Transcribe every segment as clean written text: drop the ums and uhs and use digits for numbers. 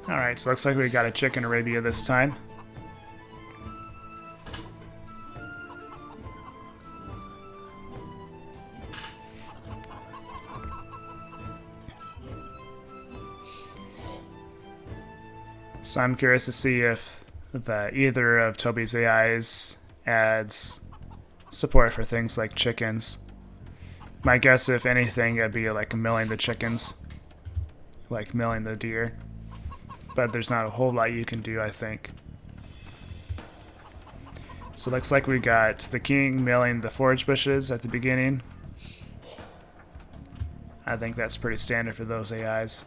Alright, so looks like we got a chick in Arabia this time. So I'm curious to see if either of Toby's AIs adds support for things like chickens. My guess, if anything, it'd be like milling the chickens, like milling the deer. But there's not a whole lot you can do, I think. So it looks like we got the king milling the forage bushes at the beginning. I think that's pretty standard for those AIs.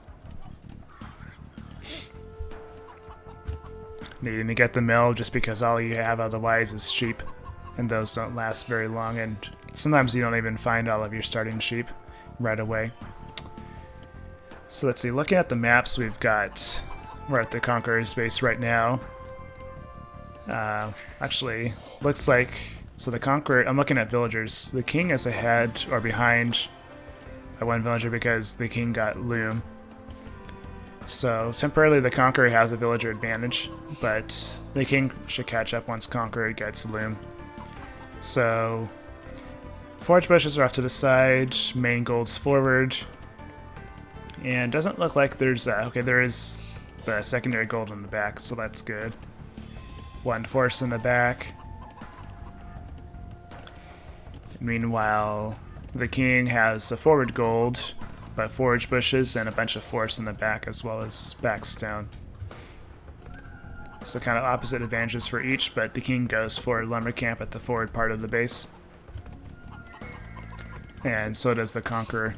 Needing to get the mill just because all you have otherwise is sheep, and those don't last very long, and sometimes you don't even find all of your starting sheep right away. So let's see, looking at the maps we're at the Conqueror's base right now. Actually, looks like, so the Conqueror, I'm looking at villagers. The king is ahead or behind by one villager because the king got loom. So temporarily the Conqueror has a villager advantage, but the king should catch up once Conqueror gets loom. So forage bushes are off to the side, main gold's forward, and doesn't look like there's okay, there is the secondary gold in the back, so that's good. One force in the back. Meanwhile, the king has a forward gold, but forage bushes and a bunch of force in the back as well as backstone. So kind of opposite advantages for each, but the king goes for lumber camp at the forward part of the base. And so does the Conqueror.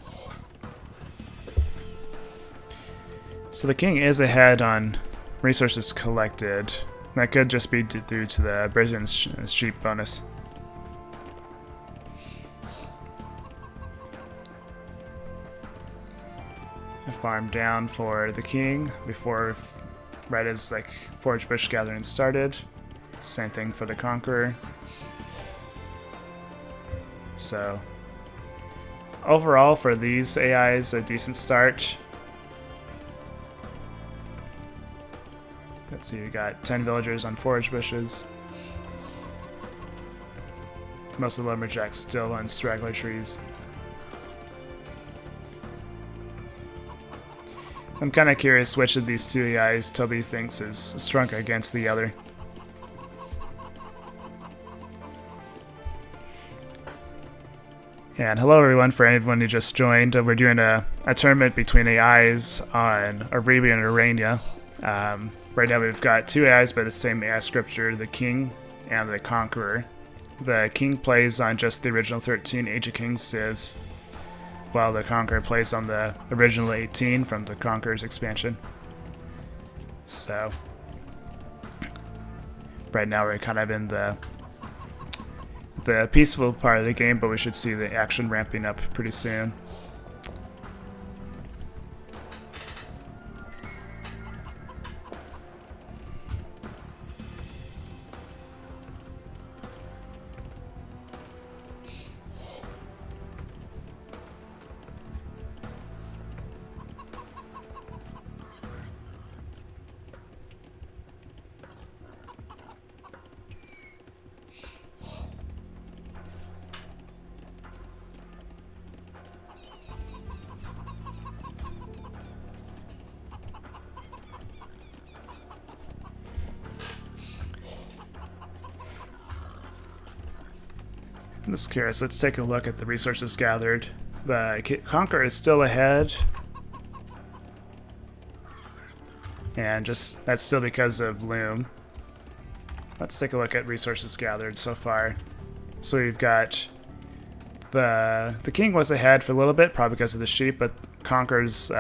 So the king is ahead on resources collected. That could just be due to the Britain's sheep bonus. A farm down for the king before, right as like forage bush gathering started. Same thing for the Conqueror. So overall for these AIs, a decent start. Let's see, we got 10 villagers on forage bushes. Most of the lumberjacks still on straggler trees. I'm kind of curious which of these two AIs Toby thinks is stronger against the other. And hello everyone, for anyone who just joined. We're doing a tournament between AIs on Arabia and Arania. Right now we've got two AIs by the same AI scripture, the King and the Conqueror. The King plays on just the original 13 Age of Kings Ciz, while the Conqueror plays on the original 18 from the Conqueror's expansion. So right now we're kind of in the peaceful part of the game, but we should see the action ramping up pretty soon. I'm just curious, let's take a look at the resources gathered. The Conqueror is still ahead. And just that's still because of loom. Let's take a look at resources gathered so far. So we've got the king was ahead for a little bit, probably because of the sheep, but Conqueror's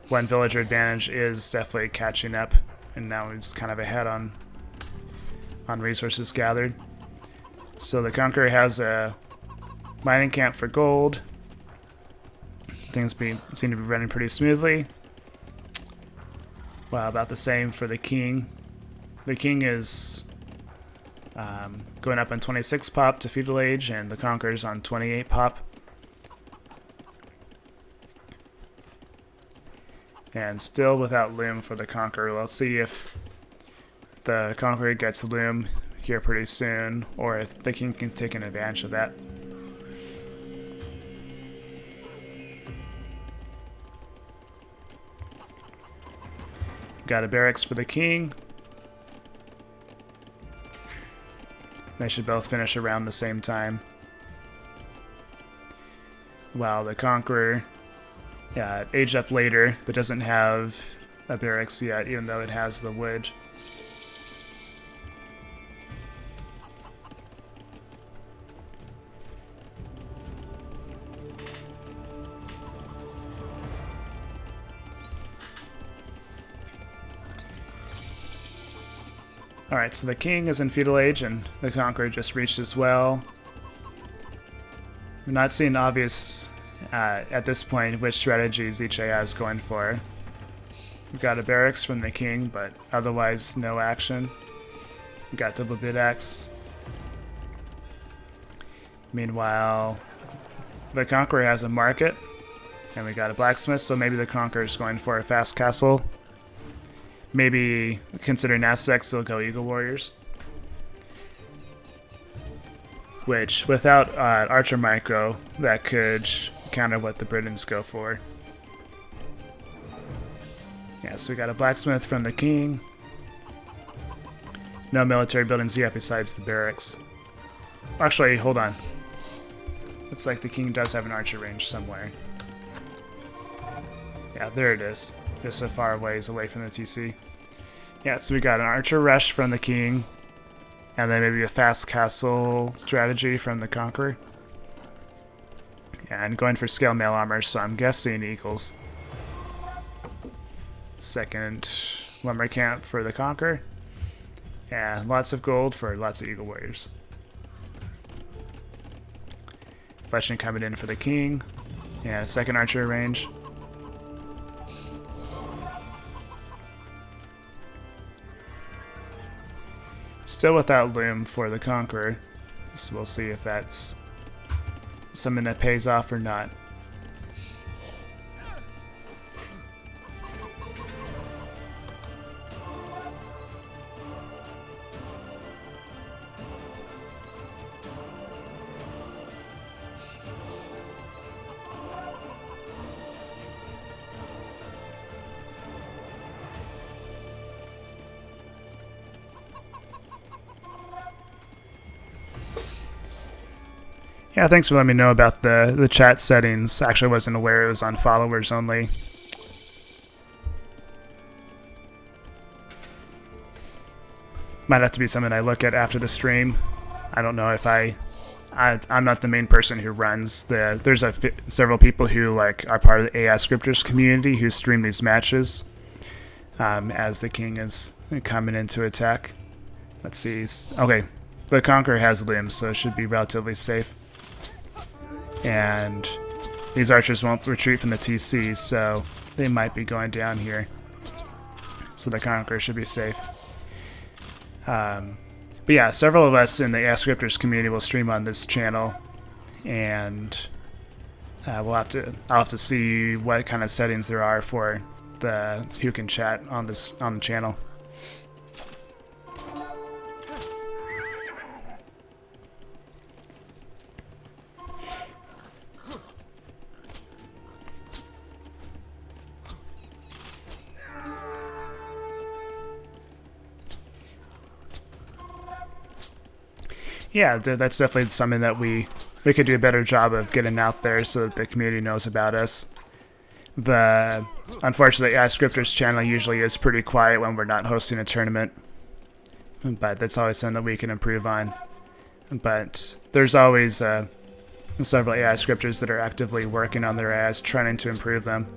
one villager advantage is definitely catching up, and now he's kind of ahead on resources gathered. So the Conqueror has a mining camp for gold. Things seem to be running pretty smoothly. Well, about the same for the king. The king is going up on 26 pop to feudal age, and the Conqueror's on 28 pop. And still without Loom for the Conqueror. Let's see if the Conqueror gets Loom here pretty soon, or if the King can take an advantage of that. Got a barracks for the King. They should both finish around the same time. While the Conqueror aged up later, but doesn't have a barracks yet, even though it has the wood. Alright, so the King is in feudal age, and the Conqueror just reached as well. We're not seeing obvious, at this point, which strategies each AI is going for. We've got a barracks from the King, but otherwise no action. We've got double bid axe. Meanwhile, the Conqueror has a market, and we got a blacksmith, so maybe the Conqueror is going for a fast castle. Maybe consider Nassex, they'll go Eagle Warriors. Which, without Archer Micro, that could counter what the Britons go for. Yeah, so we got a blacksmith from the King. No military buildings yet besides the barracks. Actually, hold on. Looks like the King does have an archer range somewhere. Yeah, there it is. Just so far away from the TC. Yeah, so we got an archer rush from the King, and then maybe a fast castle strategy from the Conqueror. Yeah, and going for scale mail armor, so I'm guessing eagles. Second lumber camp for the Conqueror. Yeah, lots of gold for lots of Eagle Warriors. Fleshing coming in for the King. Yeah, second archer range. Still without Loom for the Conqueror, so we'll see if that's something that pays off or not. Yeah, thanks for letting me know about the chat settings. Actually, I wasn't aware it was on followers only. Might have to be something I look at after the stream. I don't know if I'm not the main person who runs the. There's several people who are part of the AI scripters community who stream these matches as the King is coming into attack. Let's see. Okay, the Conqueror has limbs, so it should be relatively safe. And these archers won't retreat from the TC, so they might be going down here. So the Conqueror should be safe. But yeah, several of us in the AI Scripters community will stream on this channel, and I'll have to see what kind of settings there are for the who can chat on the channel. Yeah, that's definitely something that we could do a better job of getting out there so that the community knows about us. Unfortunately, Scripters channel usually is pretty quiet when we're not hosting a tournament, but that's always something that we can improve on. But there's always several AI Scripters that are actively working on their AIs, trying to improve them.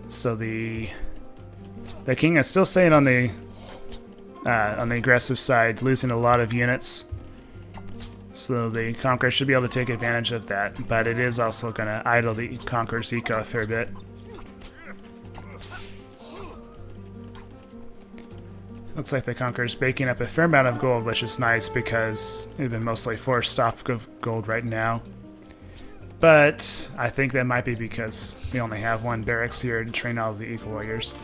So the King is still staying on the aggressive side, losing a lot of units. So the Conqueror should be able to take advantage of that, but it is also going to idle the Conqueror's eco a fair bit. Looks like the Conqueror's baking up a fair amount of gold, which is nice because they've been mostly forced off of gold right now. But I think that might be because we only have one barracks here to train all of the Eagle Warriors.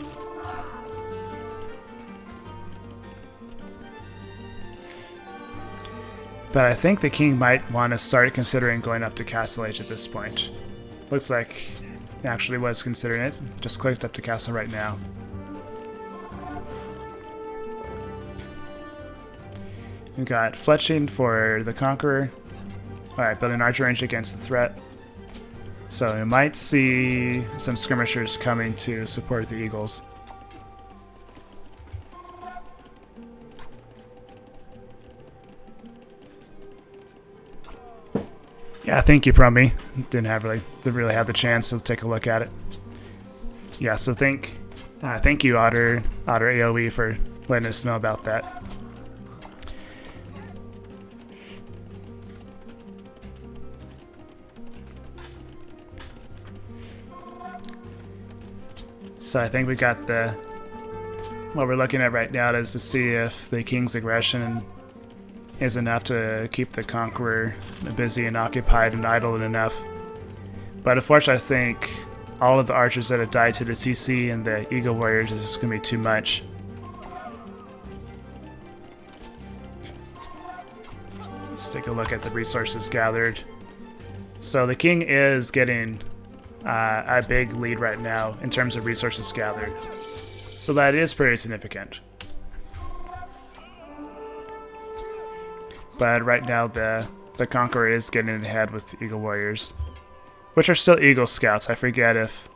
But I think the king might want to start considering going up to Castle Age at this point. Looks like he actually was considering it. Just clicked up to Castle right now. We've got fletching for the Conqueror. Alright, building archer range against the threat. So we might see some skirmishers coming to support the Eagles. Yeah, thank you, Prumby. Didn't really have the chance to take a look at it. Yeah, so thank you, Otter AOE, for letting us know about that. So I think we got what we're looking at right now is to see if the king's aggression is enough to keep the Conqueror busy and occupied and idle enough. But unfortunately, I think all of the archers that have died to the CC and the Eagle Warriors is just going to be too much. Let's take a look at the resources gathered. So the king is getting a big lead right now in terms of resources gathered. So that is pretty significant. But right now the Conqueror is getting ahead with the Eagle Warriors, which are still Eagle Scouts. I forget if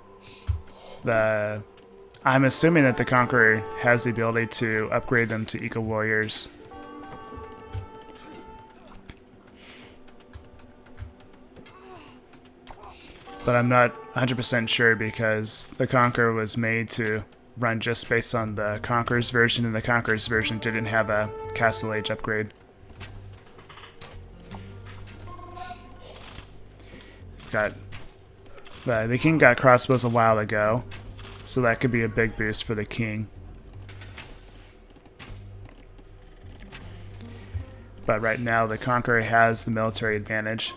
I'm assuming that the Conqueror has the ability to upgrade them to Eagle Warriors. But I'm not 100% sure because the Conqueror was made to run just based on the Conqueror's version, and the Conqueror's version didn't have a Castle Age upgrade. The king got crossbows a while ago, so that could be a big boost for the king. But right now the Conqueror has the military advantage.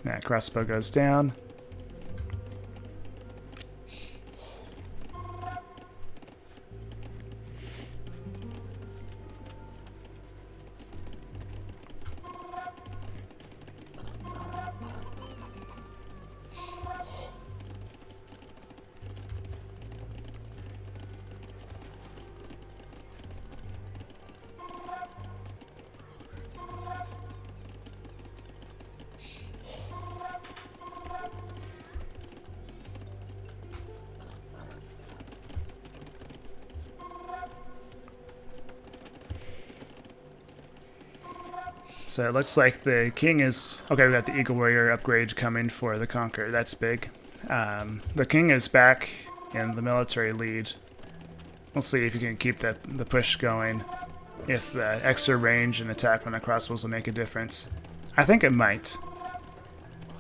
That crossbow goes down. So it looks like the king is... Okay, we got the Eagle Warrior upgrade coming for the Conqueror. That's big. The king is back in the military lead. We'll see if you can keep the push going. If the extra range and attack from the crossbows will make a difference. I think it might.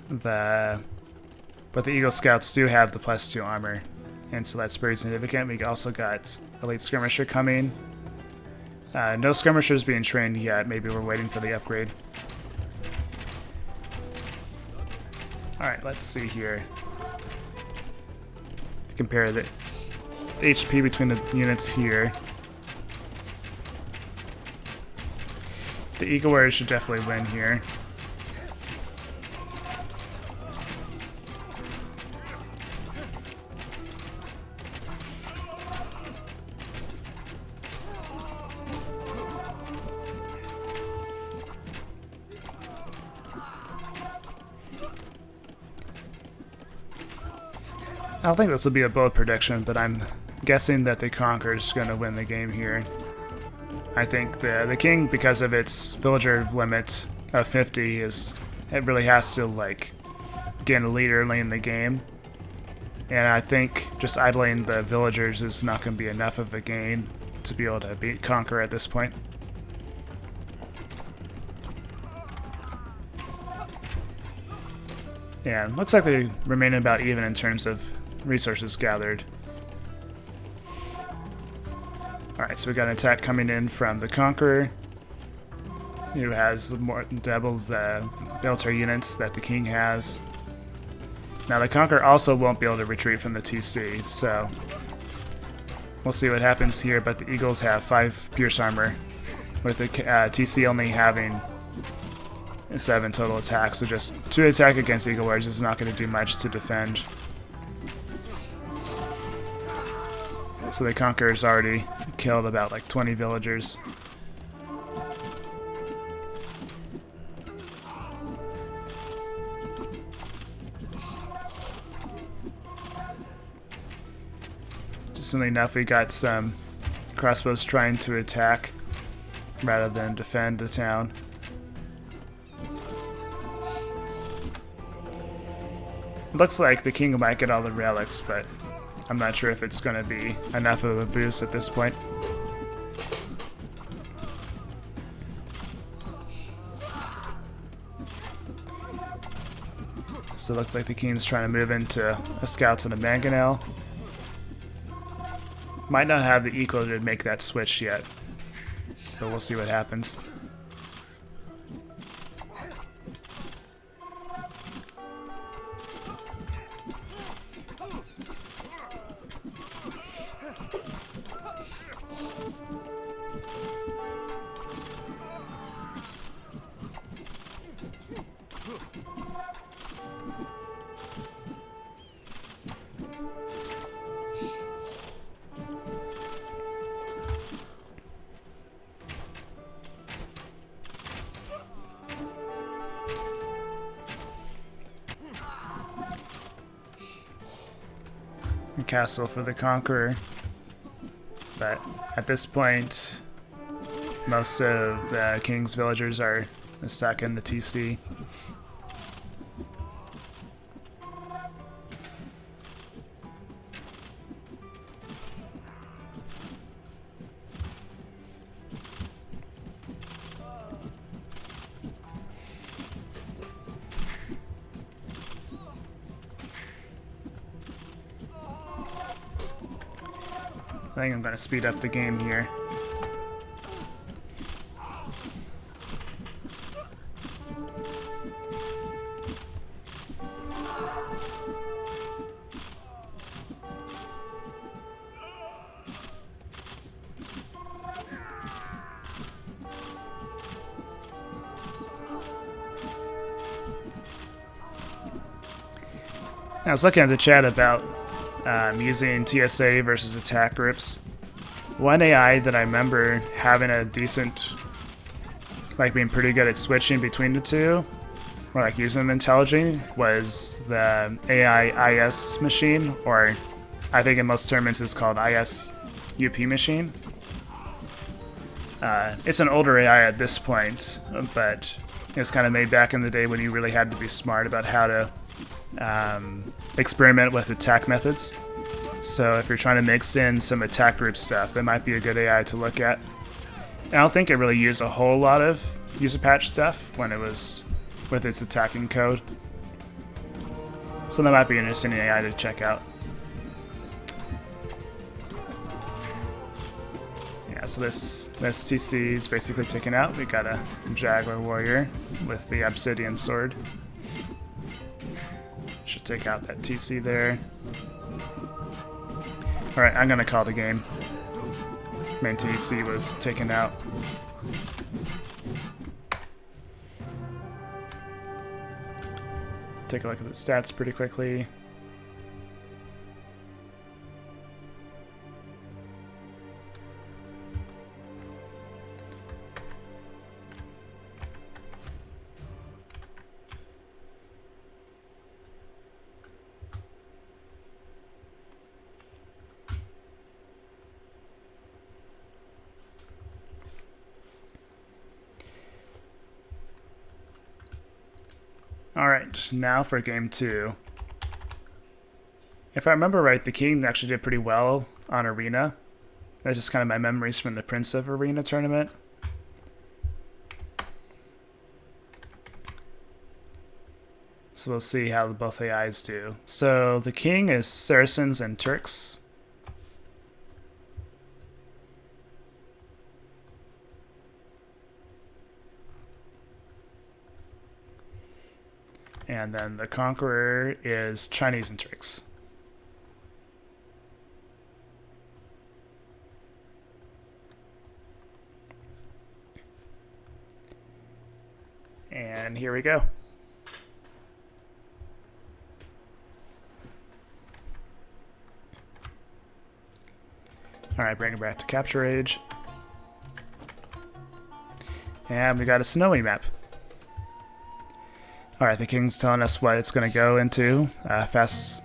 But the Eagle Scouts do have the +2 armor. And so that's pretty significant. We also got Elite Skirmisher coming. No skirmishers being trained yet. Maybe we're waiting for the upgrade. Alright, let's see here. Compare the HP between the units here. The Eagle Warriors should definitely win here. I don't think this will be a bold prediction, but I'm guessing that the Conqueror is going to win the game here. I think the king, because of its villager limit of 50, it really has to like get a lead early in the game. And I think just idling the villagers is not going to be enough of a gain to be able to beat Conqueror at this point. Yeah, looks like they remain about even in terms of resources gathered. Alright, so we got an attack coming in from the Conqueror. who has more double the military units that the king has. Now the Conqueror also won't be able to retreat from the TC, so we'll see what happens here, but the Eagles have 5 pierce armor, with the TC only having 7 total attacks, so just 2 attack against Eagle Warriors is not going to do much to defend. So the Conqueror's already killed about like 20 villagers. Decently enough, we got some crossbows trying to attack rather than defend the town. It looks like the king might get all the relics, but I'm not sure if it's going to be enough of a boost at this point. So it looks like the king's trying to move into a scouts and a mangonel. Might not have the eco to make that switch yet, but we'll see what happens. Castle for the Conqueror, but at this point most of the king's villagers are stuck in the TC. I think I'm going to speed up the game here. I was looking at the chat about using TSA versus attack groups. One AI that I remember having a decent, like being pretty good at switching between the two, or like using them intelligently, was the AI IS machine, or I think in most tournaments it's called IS UP machine. It's an older AI at this point, but it was kind of made back in the day when you really had to be smart about how to experiment with attack methods. So if you're trying to mix in some attack group stuff, that might be a good AI to look at. I don't think it really used a whole lot of user patch stuff when it was with its attacking code. So that might be an interesting AI to check out. Yeah, so this TC is basically taken out. We got a Jaguar Warrior with the Obsidian Sword. Should take out that TC there. Alright, I'm gonna call the game. Main TC was taken out. Take a look at the stats pretty quickly. Alright, now for game 2. If I remember right, the king actually did pretty well on Arena. That's just kind of my memories from the Prince of Arena tournament. So we'll see how both AIs do. So the king is Saracens and Turks. And then the Conqueror is Chinese and Turks. And here we go. Alright, bring it back to Capture Age. And we got a snowy map. Alright, the king's telling us what it's going to go into. Fast.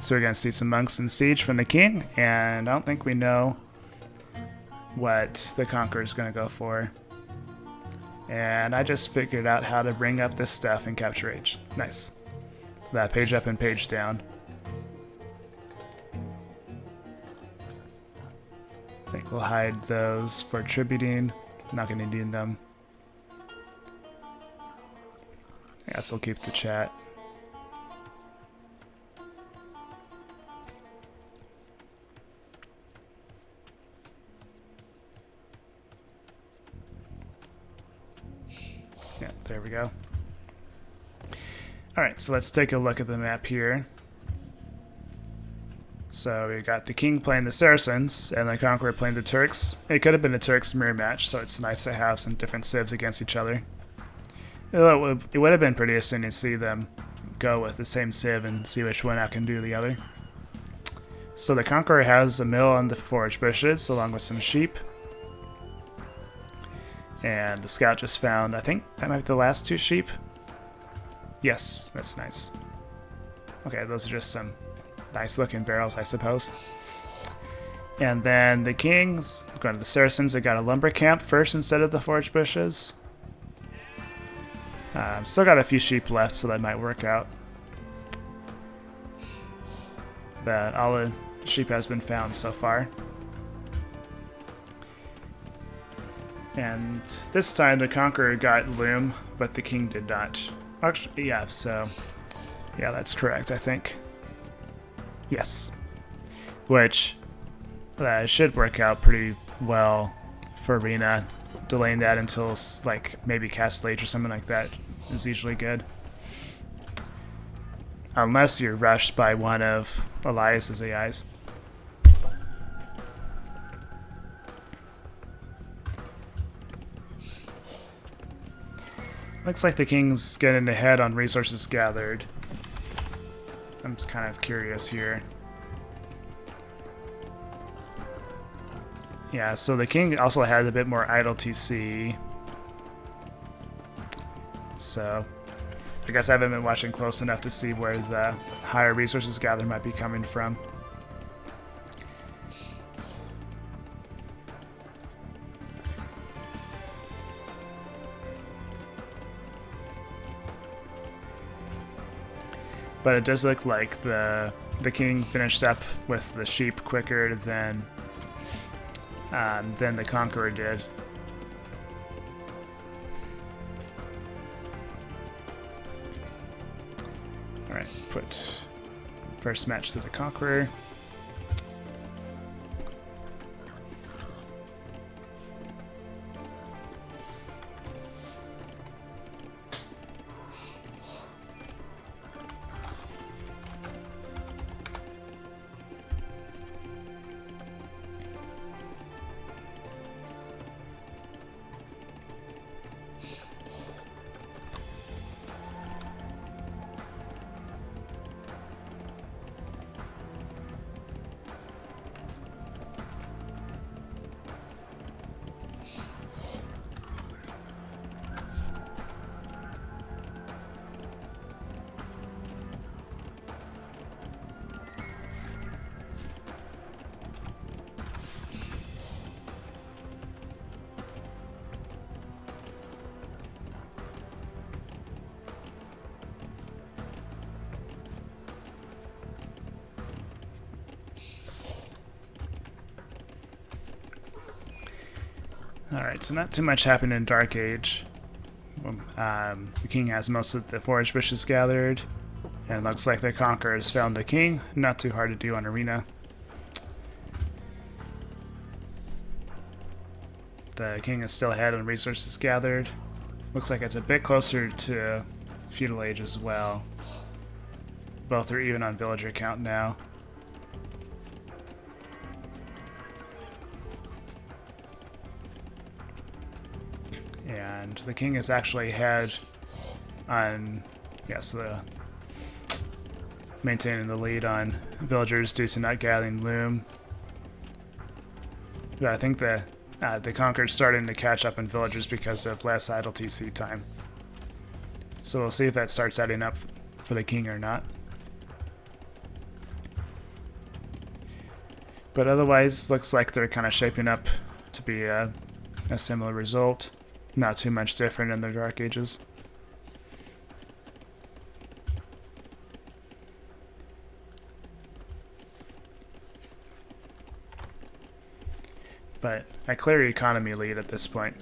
So we're going to see some monks in siege from the king. And I don't think we know what the Conqueror is going to go for. And I just figured out how to bring up this stuff in Capture Age. Nice. That page up and page down. I think we'll hide those for tributing. Not going to need them. I guess we'll keep the chat. Yeah, there we go. Alright, so let's take a look at the map here. So we got the king playing the Saracens and the Conqueror playing the Turks. It could have been a Turks mirror match, so it's nice to have some different civs against each other. It would have been pretty interesting to see them go with the same civ and see which one can do the other. So the Conqueror has a mill on the forage bushes along with some sheep. And the scout just found, I think that might be the last 2 sheep. Yes, that's nice. Okay, those are just some nice looking barrels, I suppose. And then the king's going to the Saracens. They got a lumber camp first instead of the forage bushes. Still got a few sheep left, so that might work out. But all the sheep has been found so far. And this time the Conqueror got loom, but the king did not. Actually, yeah, so yeah, that's correct, I think. Yes. Which should work out pretty well for Arena. Delaying that until like maybe Castle Age or something like that is usually good. Unless you're rushed by one of Elias's AIs. Looks like the king's getting ahead on resources gathered. I'm kind of curious here. Yeah, so the king also had a bit more idle TC. So I guess I haven't been watching close enough to see where the higher resources gathered might be coming from. But it does look like the king finished up with the sheep quicker than the Conqueror did. Alright, put first match to the Conqueror. Alright, so not too much happened in Dark Age. The king has most of the forage bushes gathered, and it looks like the Conqueror has found the king. Not too hard to do on Arena. The king is still ahead on resources gathered. Looks like it's a bit closer to feudal age as well. Both are even on villager count now. And the king has actually had on, yes, the maintaining the lead on villagers due to not gathering loom. But I think the Conqueror's starting to catch up in villagers because of less idle TC time. So we'll see if that starts adding up for the king or not. But otherwise, looks like they're kind of shaping up to be a similar result. Not too much different in the Dark Ages. But a clear economy lead at this point.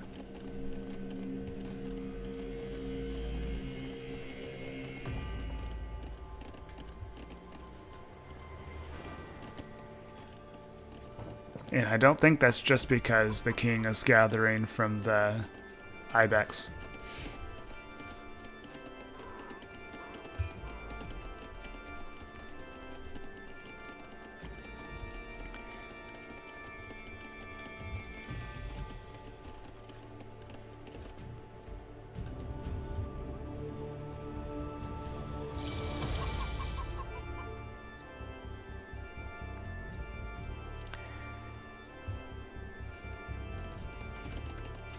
And I don't think that's just because the king is gathering from the Ibex.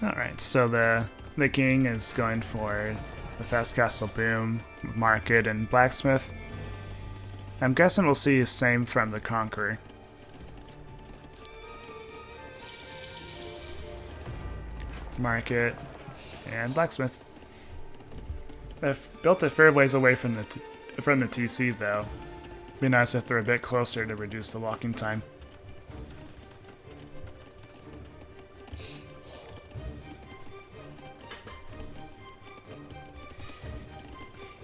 Alright, so the king is going for the Fast Castle Boom, Market, and Blacksmith. I'm guessing we'll see the same from the Conqueror. Market, and Blacksmith. They've built a fair ways away from the TC though. Be nice if they're a bit closer to reduce the walking time.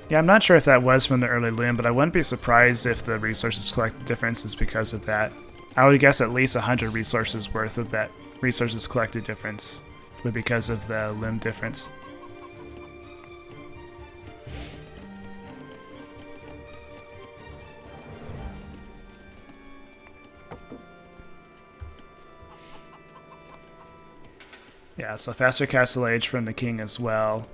Yeah, I'm not sure if that was from the early loom, but I wouldn't be surprised if the resources collected difference is because of that. I would guess at least 100 resources worth of that resources collected difference would be because of the loom difference. Yeah, so faster castle age from the king as well.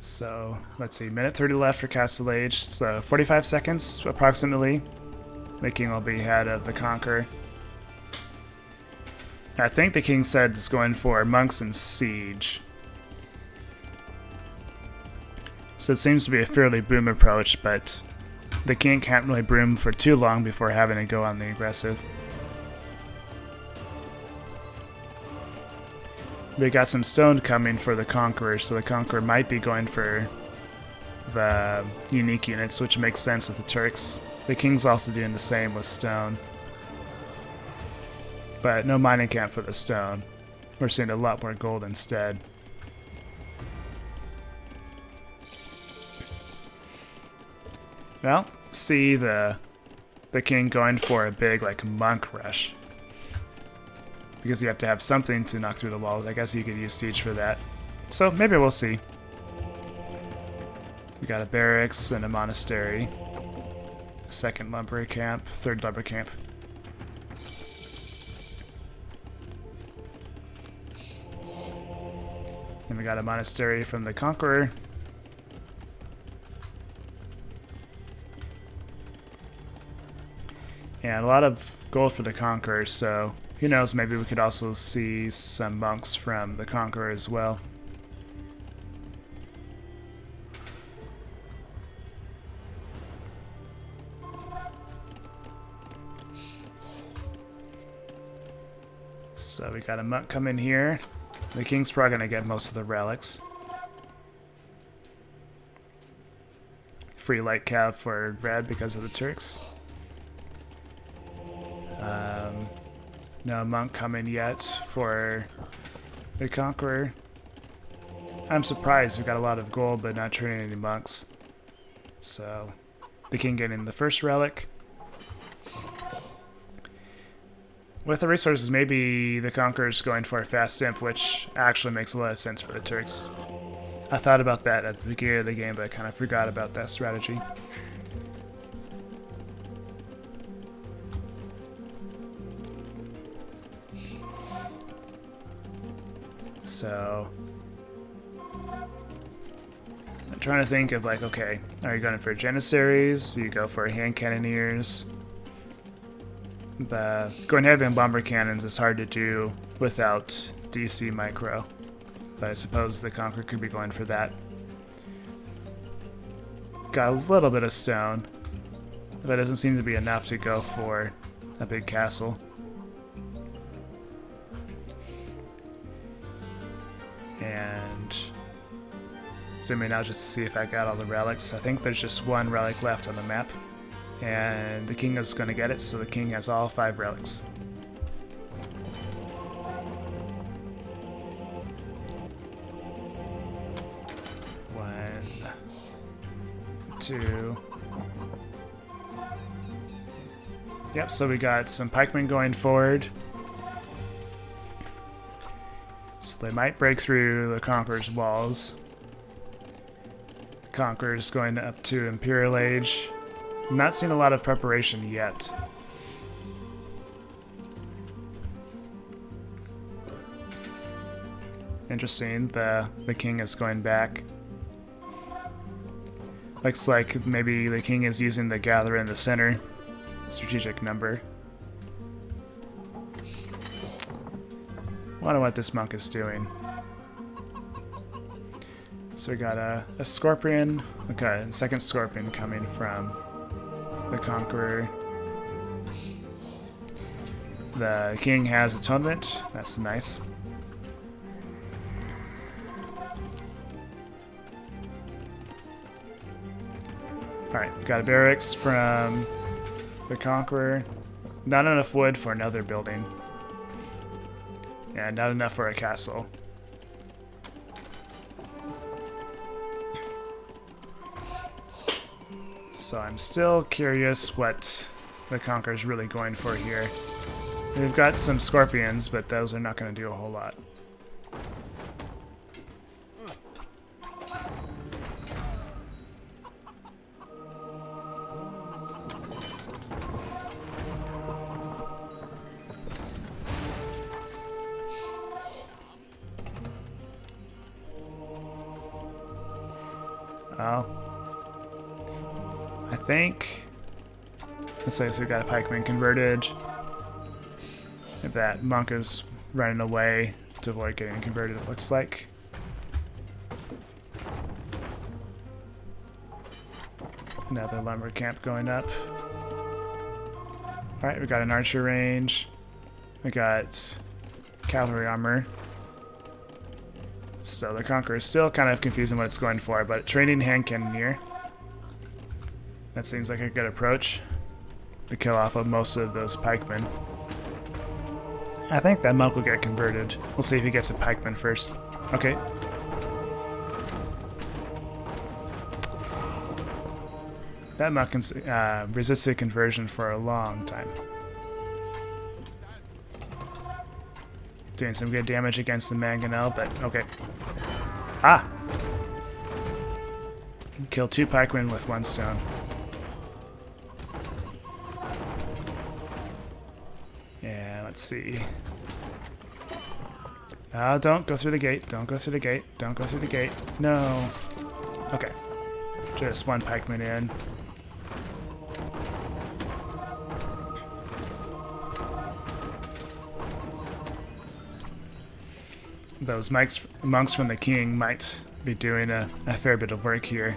So, let's see, minute 30 left for Castle Age, so 45 seconds approximately. The king will be ahead of the Conqueror. I think the king said it's going for monks and siege. So it seems to be a fairly boom approach, but the king can't really boom for too long before having to go on the aggressive. We got some stone coming for the Conqueror, so the Conqueror might be going for the unique units, which makes sense with the Turks. The King's also doing the same with stone. But no mining camp for the stone. We're seeing a lot more gold instead. Well, see the King going for a big like monk rush. Because you have to have something to knock through the walls. I guess you could use siege for that. So maybe we'll see. We got a barracks and a monastery. A second lumber camp, third lumber camp. And we got a monastery from the Conqueror. And a lot of gold for the Conqueror, so who knows, maybe we could also see some monks from the Conqueror as well. So we got a monk coming here. The king's probably going to get most of the relics. Free light cav for red because of the Turks. No monk coming yet for the Conqueror. I'm surprised we got a lot of gold but not turning any monks. So the king getting the first relic. With the resources, maybe the Conqueror's going for a fast imp, which actually makes a lot of sense for the Turks. I thought about that at the beginning of the game, but I kind of forgot about that strategy. So I'm trying to think of like, okay, are you going for Janissaries? You go for hand cannoneers. The going heavy on bomber cannons is hard to do without DC micro, but I suppose the Conqueror could be going for that. Got a little bit of stone, but it doesn't seem to be enough to go for a big castle. And zooming out just to see if I got all the relics. I think there's just one relic left on the map, and the king is going to get it, so the king has all 5 relics. One, two. Yep, so we got some pikemen going forward. So they might break through the Conqueror's walls. The Conqueror's going up to Imperial Age. I'm not seeing a lot of preparation yet. Interesting, the king is going back. Looks like maybe the king is using the gatherer in the center. Strategic number. I wonder what this monk is doing. So we got a scorpion. Okay, second scorpion coming from the Conqueror. The king has atonement. That's nice. Alright, got a barracks from the Conqueror. Not enough wood for another building. And not enough for a castle. So I'm still curious what the Conqueror's really going for here. We've got some scorpions, but those are not going to do a whole lot. Oh. I think... Let's say so we got a pikeman converted. If that monk is running away to avoid getting converted, it looks like. Another lumber camp going up. Alright, we got an archer range. We got cavalry armor. So the Conqueror is still kind of confusing what it's going for, but training hand cannoneer. That seems like a good approach to kill off of most of those pikemen. I think that monk will get converted. We'll see if he gets a pikeman first. Okay. That monk resisted conversion for a long time. Doing some good damage against the mangonel, but okay. Ah! Kill 2 pikemen with 1 stone. Yeah, let's see. Don't go through the gate. Don't go through the gate. Don't go through the gate. No. Okay. Just 1 pikeman in. Those monks from the king might be doing a fair bit of work here.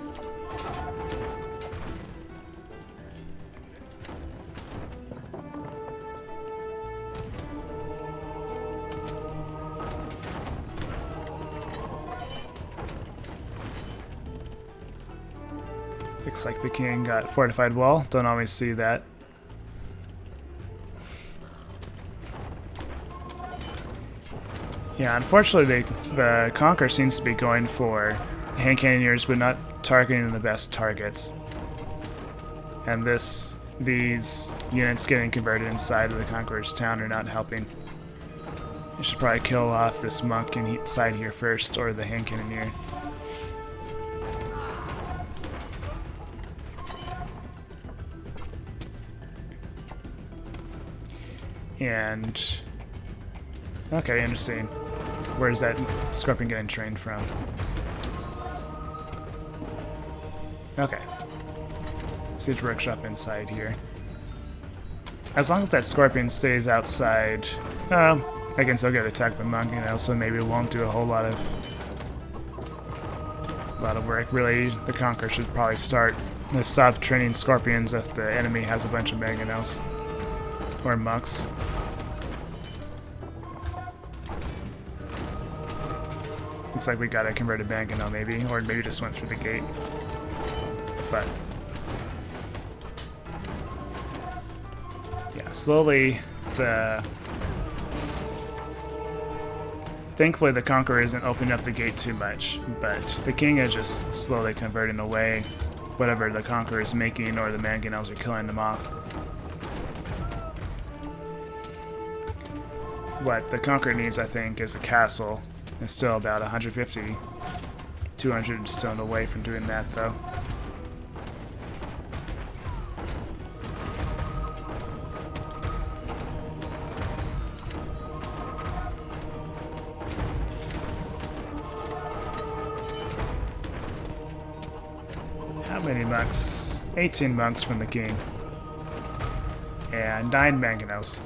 Looks like the king got fortified wall. Don't always see that. Yeah, unfortunately, the Conqueror seems to be going for hand cannoneers, but not targeting the best targets. And these units getting converted inside of the Conqueror's town are not helping. I should probably kill off this monk inside here first, or the hand cannoneer. And okay, interesting. Where's that scorpion getting trained from? Okay. Siege workshop inside here. As long as that scorpion stays outside, I can still get attacked by monk, so maybe it won't do a whole lot of work. Really, the Conqueror should probably stop training scorpions if the enemy has a bunch of mangonels or monks. Looks like we got a converted mangonel, maybe, or maybe just went through the gate. But yeah, slowly thankfully the Conqueror isn't opening up the gate too much, but the King is just slowly converting away whatever the Conqueror is making, or the mangonels are killing them off. What the Conqueror needs, I think, is a castle. It's still about 150, 200 stone away from doing that, though. How many monks? 18 monks from the King. And 9 mangonels.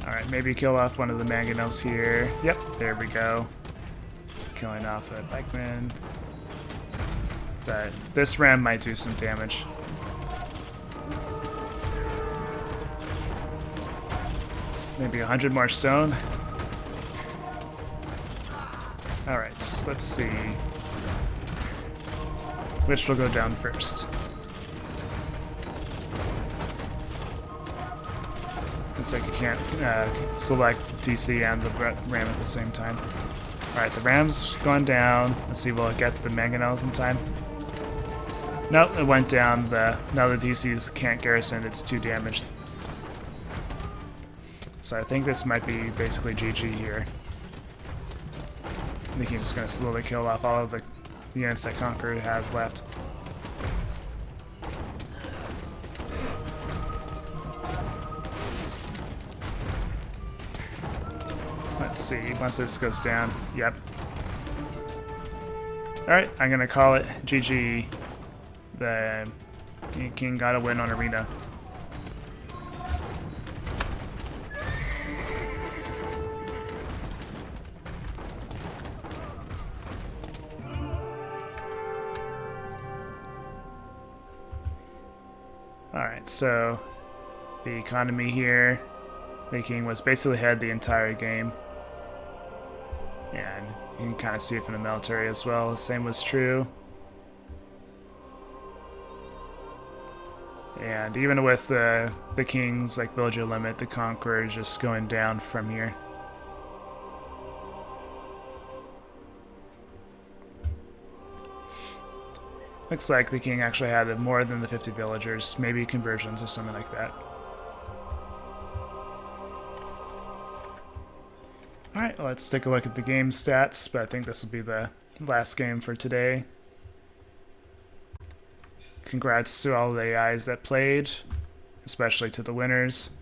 Alright, maybe kill off one of the mangonels here. Yep, there we go. Killing off a pikeman. But this ram might do some damage. Maybe 100 more stone. Alright, let's see. Which will go down first? Looks like you can't select the TC and the ram at the same time. Alright, the ram's going down. Let's see, will it get the mangonels in time? Nope, it went down. Now the TCs can't garrison, it's too damaged. So I think this might be basically GG here. I think he's just going to slowly kill off all of the units that Conqueror has left. Let's see, once this goes down, yep. Alright, I'm going to call it GG. The King got a win on Arena. Alright, so the economy here, the King was basically ahead the entire game. And you can kind of see it from the military as well. The same was true. And even with the King's villager limit, the Conqueror is just going down from here. Looks like the King actually had more than the 50 villagers, maybe conversions or something like that. Alright, let's take a look at the game stats, but I think this will be the last game for today. Congrats to all the AIs that played, especially to the winners.